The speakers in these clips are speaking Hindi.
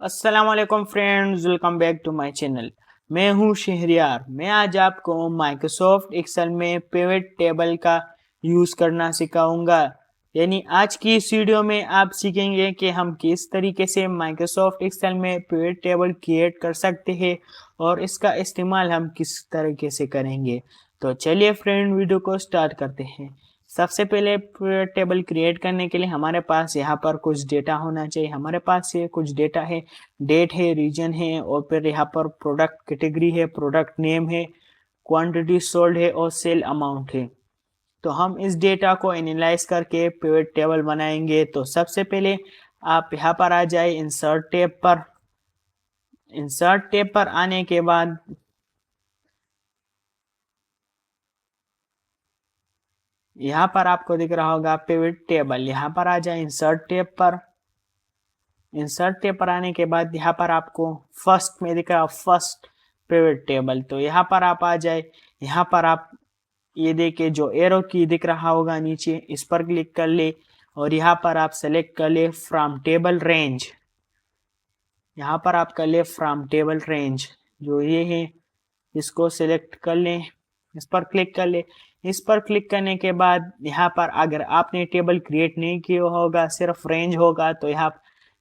अस्सलाम वालेकुम friends, welcome back to my channel. मैं हूं शहरियार। मैं आज आपको माइक्रोसॉफ्ट एक्सेल में पिवट टेबल का यूज़ करना सिखाऊंगा। यानी आज की इस वीडियो में आप सीखेंगे कि हम किस तरीके से माइक्रोसॉफ्ट एक्सेल में पिवट टेबल क्रिएट कर सकते हैं और इसका इस्तेमाल हम किस तरीके से करेंगे। तो चलिए फ्रेंड, वीडियो को स्टार्ट करते हैं। सबसे पहले टेबल क्रिएट करने के लिए हमारे पास यहाँ पर कुछ डेटा होना चाहिए। हमारे पास ये कुछ डेटा है, डेट है, रीजन है और फिर यहाँ पर प्रोडक्ट कैटेगरी है, प्रोडक्ट नेम है, क्वांटिटी सोल्ड है और सेल अमाउंट है। तो हम इस डेटा को एनालाइज करके पिवट टेबल बनाएंगे। तो सबसे पहले आप यहाँ पर आ जाए इंसर्ट टैब पर। इंसर्ट टैब पर आने के बाद यहाँ पर आपको दिख रहा होगा पिवट टेबल। यहाँ पर आ जाए इंसर्ट टैब पर। इंसर्ट टैब पर आने के बाद यहाँ पर आपको फर्स्ट में दिख रहा फर्स्ट पिवट टेबल। तो यहाँ पर आप आ जाए। यहाँ पर आप ये देखिए जो एरो की दिख रहा होगा नीचे, इस पर क्लिक कर ले और यहाँ पर आप सेलेक्ट कर ले फ्रॉम टेबल रेंज। यहाँ पर आप कर ले फ्रॉम टेबल रेंज, जो ये है इसको सेलेक्ट कर लें, इस पर क्लिक कर ले। इस पर क्लिक करने के बाद यहाँ पर अगर आपने टेबल क्रिएट नहीं किया होगा, सिर्फ रेंज होगा, तो यहाँ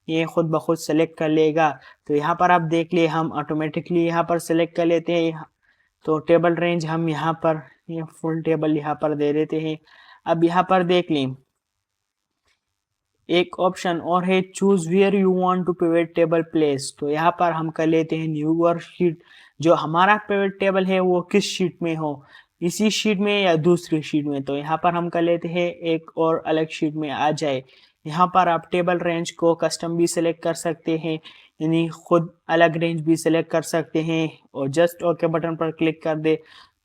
ये खुद ब खुद सेलेक्ट कर लेगा। तो यहाँ पर आप देख लिए हम ऑटोमेटिकली यहाँ पर सेलेक्ट कर लेते हैं। तो टेबल रेंज हम यहाँ पर ये फुल टेबल यहाँ पर दे देते हैं। अब यहाँ पर देख लें एक ऑप्शन और है, choose where you want to pivot table place. तो यहाँ पर हम कर लेते हैं न्यू वर्कशीट। जो हमारा पिवट टेबल है वो किस शीट में हो, इसी शीट में या दूसरी शीट में। तो यहाँ पर हम कर लेते हैं एक और अलग शीट में आ जाए। यहाँ पर आप टेबल रेंज को कस्टम भी सिलेक्ट कर सकते हैं, यानी खुद अलग रेंज भी सिलेक्ट कर सकते हैं और जस्ट ओके बटन पर क्लिक कर दे।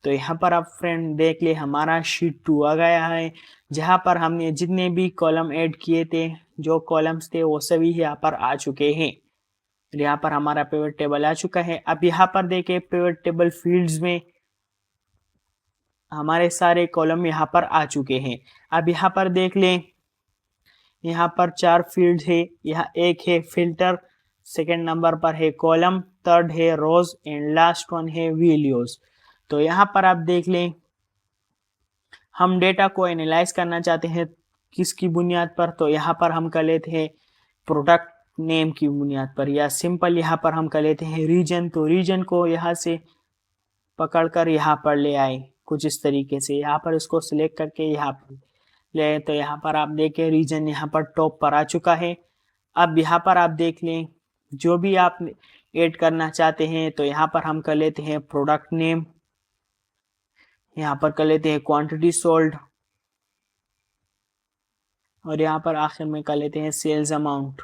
तो यहाँ पर आप फ्रेंड देख ले हमारा शीट 2 आ गया है, जहाँ पर हमने जितने भी कॉलम ऐड किए थे, जो कॉलम्स थे वो सभी यहाँ पर आ चुके हैं। यहाँ पर हमारा पिवट टेबल आ चुका है। अब यहाँ पर देखें पिवट टेबल फील्ड्स में हमारे सारे कॉलम यहाँ पर आ चुके हैं। अब यहाँ पर देख लें, यहाँ पर 4 फील्ड है। यहाँ एक है फिल्टर, सेकंड नंबर पर है कॉलम, थर्ड है रोज एंड लास्ट वन है वैल्यूज। तो यहाँ पर आप देख लें हम डेटा को एनालाइज करना चाहते हैं किसकी बुनियाद पर। तो यहाँ पर हम कर लेते हैं प्रोडक्ट नेम की बुनियाद पर, या सिंपल यहाँ पर हम कर लेते हैं रीजन। तो रीजन को यहाँ से पकड़कर यहाँ पर ले आए कुछ इस तरीके से, यहाँ पर इसको सिलेक्ट करके यहाँ पर ले। तो यहाँ पर आप देखें रीजन यहाँ पर टॉप पर आ चुका है। अब यहाँ पर आप देख लें जो भी आप ऐड करना चाहते हैं। तो यहाँ पर हम कर लेते हैं प्रोडक्ट नेम, यहाँ पर कर लेते हैं क्वांटिटी सोल्ड और यहाँ पर आखिर में कर लेते हैं सेल्स अमाउंट।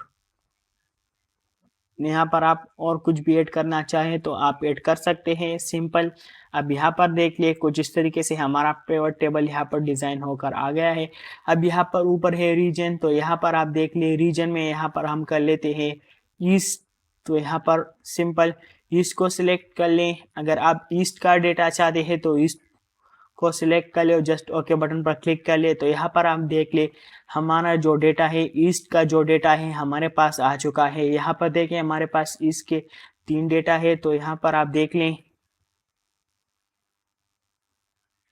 यहाँ पर आप और कुछ भी ऐड करना चाहें तो आप ऐड कर सकते हैं, सिंपल। अब यहाँ पर देख लिए कुछ इस तरीके से हमारा पिवट टेबल यहाँ पर डिज़ाइन होकर आ गया है। अब यहाँ पर ऊपर है रीजन। तो यहाँ पर आप देख लिए रीजन में यहाँ पर हम कर लेते हैं ईस्ट। तो यहाँ पर सिंपल ईस्ट को सिलेक्ट कर लें। अगर आप ईस्ट का डेटा चाहते हैं तो ईस्ट को सिलेक्ट कर ले और जस्ट ओके बटन पर क्लिक कर ले। तो यहाँ पर आप देख ले हमारा जो डेटा है, ईस्ट का जो डेटा है हमारे पास आ चुका है। यहाँ पर देखें हमारे पास ईस्ट के 3 डेटा है। तो यहाँ पर आप देख लें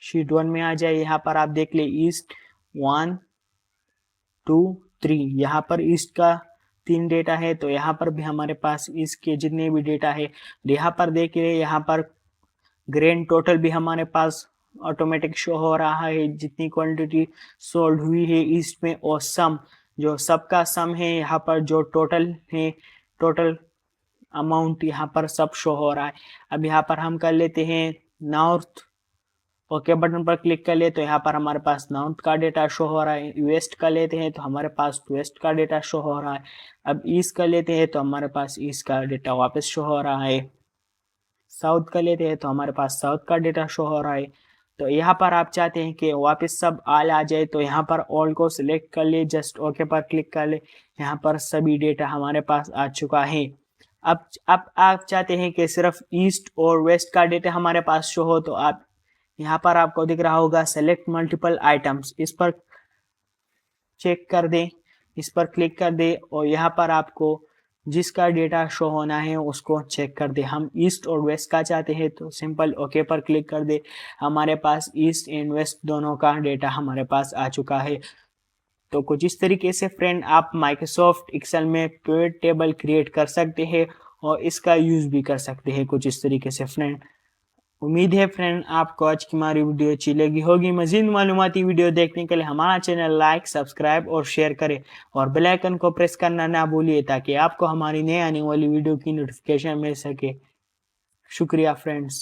शीट 1 में आ जाए। यहाँ पर आप देख ले ईस्ट 1 2 3, यहाँ पर ईस्ट का 3 डेटा है। तो यहाँ पर भी हमारे पास ईस्ट के जितने भी डेटा है, यहाँ पर देख ले यहाँ पर ग्रैंड टोटल भी हमारे पास ऑटोमेटिक शो हो रहा है, जितनी क्वांटिटी सोल्ड हुई है ईस्ट में, और सम जो सबका सम है यहाँ पर जो टोटल है, टोटल अमाउंट यहाँ पर सब शो हो रहा है। अब यहाँ पर हम कर लेते हैं नॉर्थ, ओके बटन पर क्लिक कर ले। तो यहाँ पर हमारे पास नॉर्थ का डेटा शो हो रहा है। वेस्ट का लेते हैं तो हमारे पास वेस्ट का डेटा शो हो रहा है। अब ईस्ट का लेते हैं तो हमारे पास ईस्ट का डेटा वापस शो हो रहा है। साउथ का लेते हैं तो हमारे पास साउथ का डेटा शो हो रहा है। तो यहाँ पर आप चाहते हैं कि वापस सब ऑल आ जाए तो यहाँ पर ऑल को सिलेक्ट कर ले, जस्ट ओके पर क्लिक कर ले। यहाँ पर सभी डेटा हमारे पास आ चुका है। अब आप चाहते हैं कि सिर्फ ईस्ट और वेस्ट का डेटा हमारे पास शो हो, तो आप यहाँ पर आपको दिख रहा होगा सेलेक्ट मल्टीपल आइटम्स, इस पर चेक कर दें, इस पर क्लिक कर दें और यहाँ पर आपको जिसका डेटा शो होना है उसको चेक कर दे। हम ईस्ट और वेस्ट का चाहते हैं तो सिंपल ओके पर क्लिक कर दे। हमारे पास ईस्ट एंड वेस्ट दोनों का डेटा हमारे पास आ चुका है। तो कुछ इस तरीके से फ्रेंड आप माइक्रोसॉफ्ट एक्सेल में पिवट टेबल क्रिएट कर सकते हैं और इसका यूज भी कर सकते हैं कुछ इस तरीके से फ्रेंड। उम्मीद है फ्रेंड आपको आज की हमारी वीडियो अच्छी लगी होगी। मजीद मालूमाती वीडियो देखने के लिए हमारा चैनल लाइक, सब्सक्राइब और शेयर करें और बेल आइकन को प्रेस करना ना भूलिए ताकि आपको हमारी नई आने वाली वीडियो की नोटिफिकेशन मिल सके। शुक्रिया फ्रेंड्स।